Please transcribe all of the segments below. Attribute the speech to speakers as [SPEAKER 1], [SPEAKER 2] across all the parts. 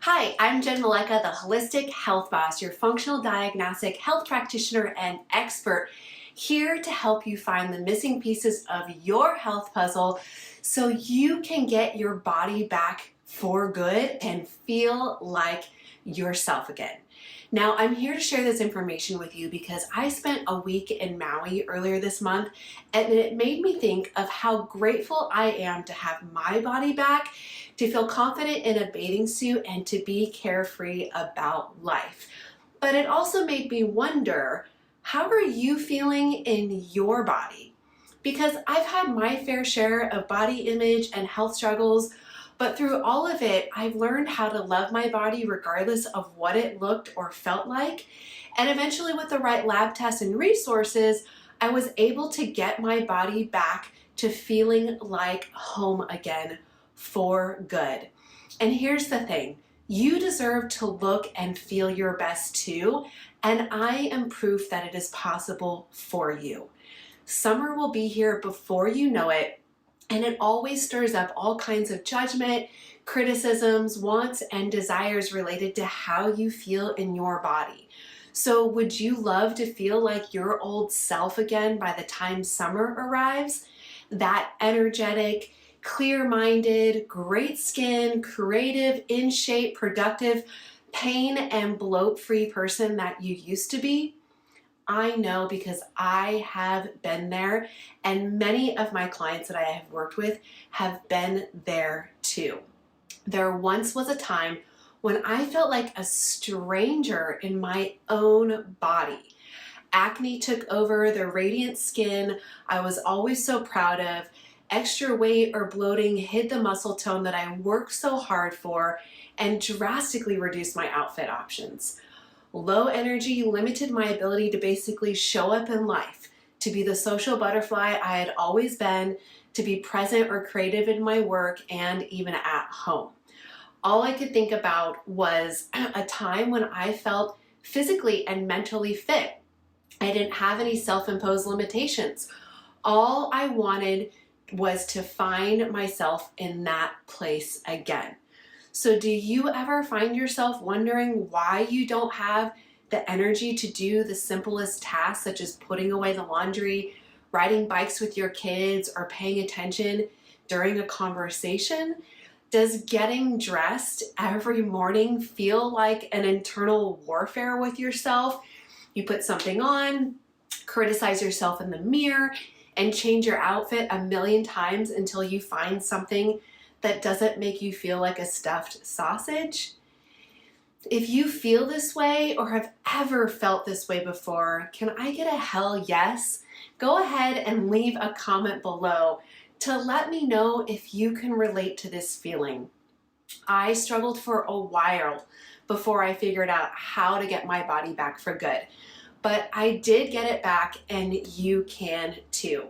[SPEAKER 1] Hi, I'm Jenn, the Holistic Health Boss, your functional diagnostic health practitioner and expert, here to help you find the missing pieces of your health puzzle so you can get your body back for good and feel like yourself again. Now, I'm here to share this information with you because I spent a week in Maui earlier this month, and it made me think of how grateful I am to have my body back, to feel confident in a bathing suit, and to be carefree about life. But it also made me wonder, how are you feeling in your body? Because I've had my fair share of body image and health struggles, but through all of it, I've learned how to love my body regardless of what it looked or felt like. And eventually, with the right lab tests and resources, I was able to get my body back to feeling like home again for good. And here's the thing, you deserve to look and feel your best too, and I am proof that it is possible for you. Summer will be here before you know it, and it always stirs up all kinds of judgment, criticisms, wants, and desires related to how you feel in your body. So would you love to feel like your old self again by the time summer arrives? That energetic, clear-minded, great skin, creative, in shape, productive, pain and bloat-free person that you used to be? I know, because I have been there, and many of my clients that I have worked with have been there too. There once was a time when I felt like a stranger in my own body. Acne took over the radiant skin I was always so proud of. Extra weight or bloating hid the muscle tone that I worked so hard for and drastically reduced my outfit options. Low energy limited my ability to basically show up in life, to be the social butterfly I had always been, to be present or creative in my work and even at home. All I could think about was a time when I felt physically and mentally fit. I didn't have any self-imposed limitations. All I wanted was to find myself in that place again. So do you ever find yourself wondering why you don't have the energy to do the simplest tasks, such as putting away the laundry, riding bikes with your kids, or paying attention during a conversation? Does getting dressed every morning feel like an internal warfare with yourself? You put something on, criticize yourself in the mirror, and change your outfit a million times until you find something that doesn't make you feel like a stuffed sausage? If you feel this way or have ever felt this way before, can I get a hell yes? Go ahead and leave a comment below to let me know if you can relate to this feeling. I struggled for a while before I figured out how to get my body back for good, but I did get it back, and you can too.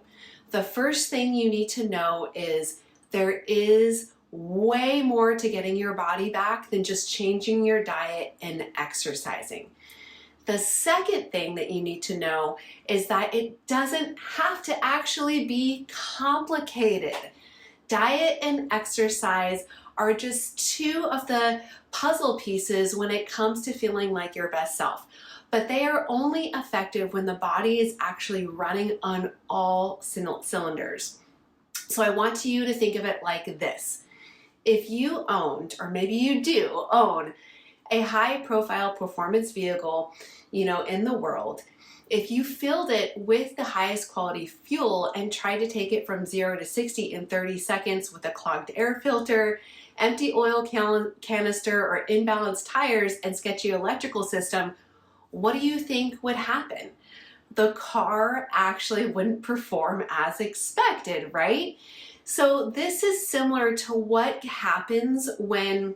[SPEAKER 1] The first thing you need to know is there is way more to getting your body back than just changing your diet and exercising. The second thing that you need to know is that it doesn't have to actually be complicated. Diet and exercise are just two of the puzzle pieces when it comes to feeling like your best self. But they are only effective when the body is actually running on all cylinders. So I want you to think of it like this. If you owned, or maybe you do own, a high-profile performance vehicle, in the world, if you filled it with the highest quality fuel and tried to take it from 0 to 60 in 30 seconds with a clogged air filter, empty oil canister, or imbalanced tires and sketchy electrical system, what do you think would happen? The car actually wouldn't perform as expected, right? So this is similar to what happens when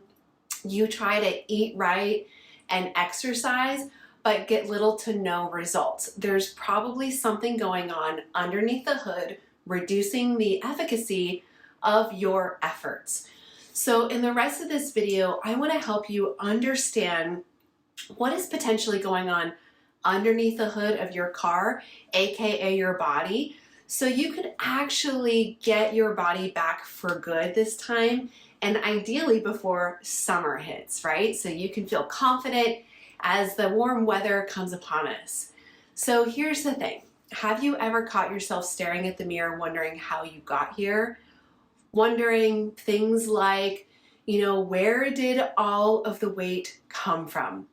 [SPEAKER 1] you try to eat right and exercise, but get little to no results. There's probably something going on underneath the hood, reducing the efficacy of your efforts. So in the rest of this video, I want to help you understand what is potentially going on underneath the hood of your car, aka your body, so you could actually get your body back for good this time and ideally before summer hits, right? So you can feel confident as the warm weather comes upon us. So here's the thing. Have you ever caught yourself staring at the mirror wondering how you got here? Wondering things like, where did all of the weight come from?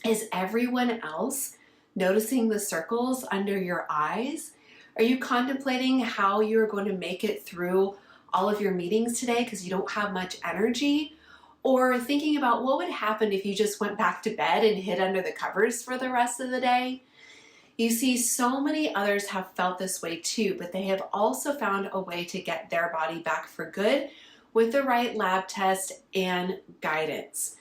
[SPEAKER 1] Is everyone else noticing the circles under your eyes? Are you contemplating how you're going to make it through all of your meetings today because you don't have much energy? Or thinking about what would happen if you just went back to bed and hid under the covers for the rest of the day? You see, so many others have felt this way too, but they have also found a way to get their body back for good with the right lab test and guidance.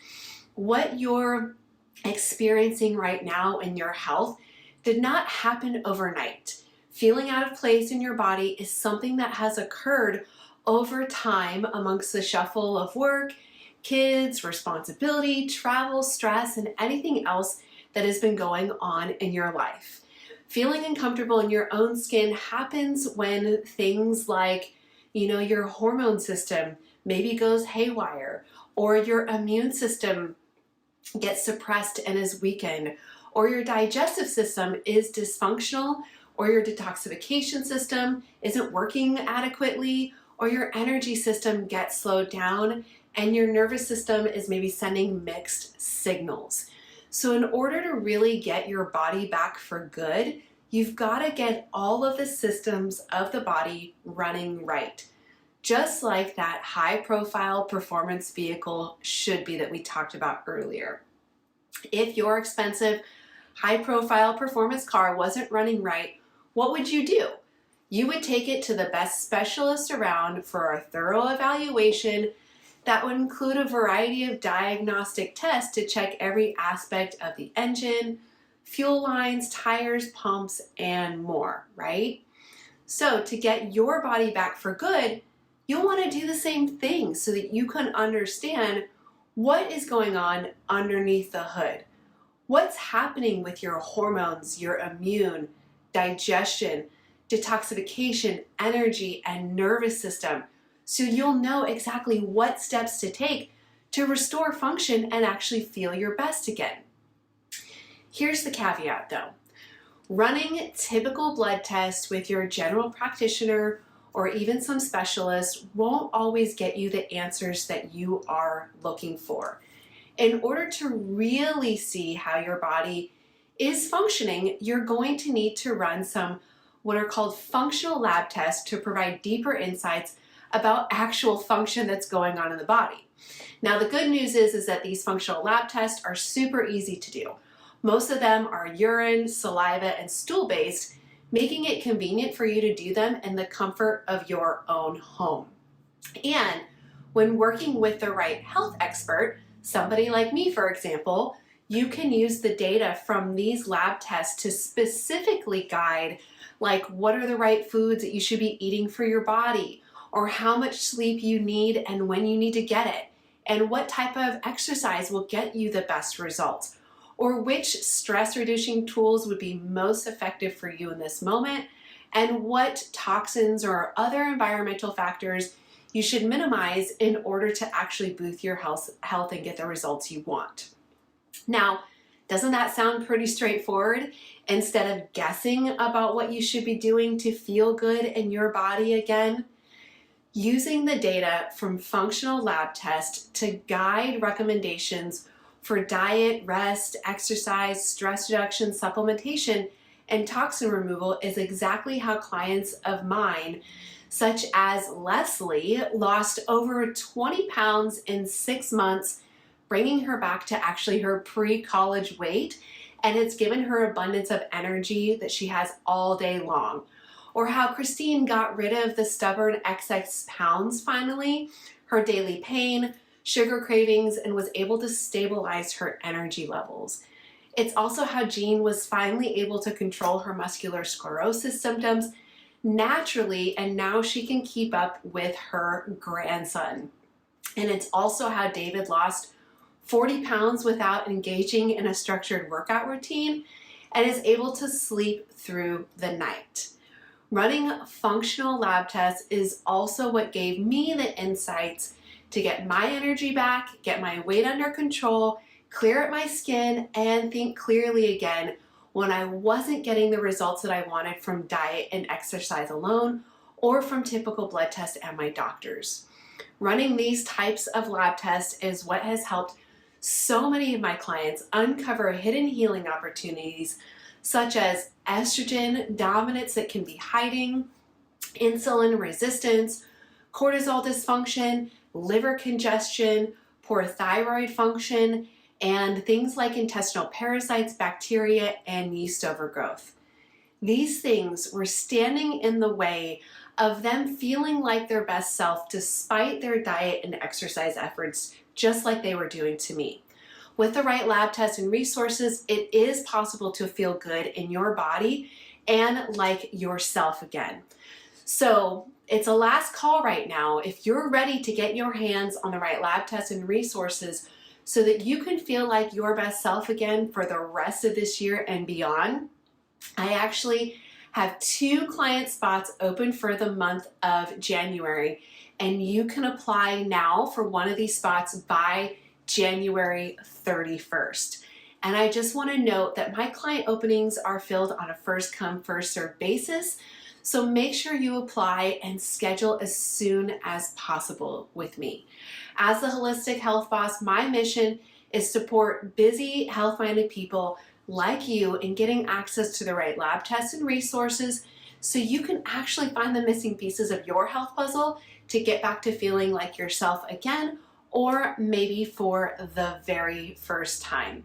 [SPEAKER 1] What you're experiencing right now in your health did not happen overnight. Feeling out of place in your body is something that has occurred over time amongst the shuffle of work, kids, responsibility, travel, stress, and anything else that has been going on in your life. Feeling uncomfortable in your own skin happens when things like, your hormone system maybe goes haywire, or your immune system gets suppressed and is weakened, or your digestive system is dysfunctional, or your detoxification system isn't working adequately, or your energy system gets slowed down, and your nervous system is maybe sending mixed signals. So in order to really get your body back for good, you've got to get all of the systems of the body running right. Just like that high-profile performance vehicle should be that we talked about earlier. If your expensive, high-profile performance car wasn't running right, what would you do? You would take it to the best specialist around for a thorough evaluation that would include a variety of diagnostic tests to check every aspect of the engine, fuel lines, tires, pumps, and more, right? So to get your body back for good, you'll want to do the same thing so that you can understand what is going on underneath the hood. What's happening with your hormones, your immune, digestion, detoxification, energy, and nervous system, so you'll know exactly what steps to take to restore function and actually feel your best again. Here's the caveat though. Running typical blood tests with your general practitioner or even some specialists won't always get you the answers that you are looking for. In order to really see how your body is functioning, you're going to need to run some what are called functional lab tests to provide deeper insights about actual function that's going on in the body. Now, the good news is that these functional lab tests are super easy to do. Most of them are urine, saliva, and stool-based, making it convenient for you to do them in the comfort of your own home. And when working with the right health expert, somebody like me, for example, you can use the data from these lab tests to specifically guide, like what are the right foods that you should be eating for your body, or how much sleep you need and when you need to get it, and what type of exercise will get you the best results, or which stress-reducing tools would be most effective for you in this moment, and what toxins or other environmental factors you should minimize in order to actually boost your health and get the results you want. Now, doesn't that sound pretty straightforward? Instead of guessing about what you should be doing to feel good in your body again, using the data from functional lab tests to guide recommendations for diet, rest, exercise, stress reduction, supplementation, and toxin removal is exactly how clients of mine, such as Leslie, lost over 20 pounds in 6 months, bringing her back to actually her pre-college weight, and it's given her abundance of energy that she has all day long. Or how Christine got rid of the stubborn excess pounds finally, her daily pain, sugar cravings, and was able to stabilize her energy levels. It's also how Jean was finally able to control her muscular sclerosis symptoms naturally, and now she can keep up with her grandson. And it's also how David lost 40 pounds without engaging in a structured workout routine and is able to sleep through the night. Running functional lab tests is also what gave me the insights to get my energy back, get my weight under control, clear up my skin, and think clearly again when I wasn't getting the results that I wanted from diet and exercise alone or from typical blood tests and my doctors. Running these types of lab tests is what has helped so many of my clients uncover hidden healing opportunities such as estrogen dominance that can be hiding, insulin resistance, cortisol dysfunction, liver congestion, poor thyroid function, and things like intestinal parasites, bacteria, and yeast overgrowth. These things were standing in the way of them feeling like their best self despite their diet and exercise efforts, just like they were doing to me. With the right lab tests and resources, it is possible to feel good in your body and like yourself again. So it's a last call right now. If you're ready to get your hands on the right lab tests and resources so that you can feel like your best self again for the rest of this year and beyond, I actually have 2 client spots open for the month of January, and you can apply now for one of these spots by January 31st. And I just want to note that my client openings are filled on a first come, first served basis. So make sure you apply and schedule as soon as possible with me. As the Holistic Health Boss, my mission is to support busy, health-minded people like you in getting access to the right lab tests and resources so you can actually find the missing pieces of your health puzzle to get back to feeling like yourself again, or maybe for the very first time.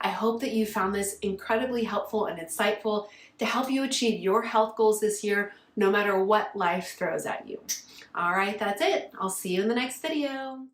[SPEAKER 1] I hope that you found this incredibly helpful and insightful to help you achieve your health goals this year, no matter what life throws at you. All right, that's it. I'll see you in the next video.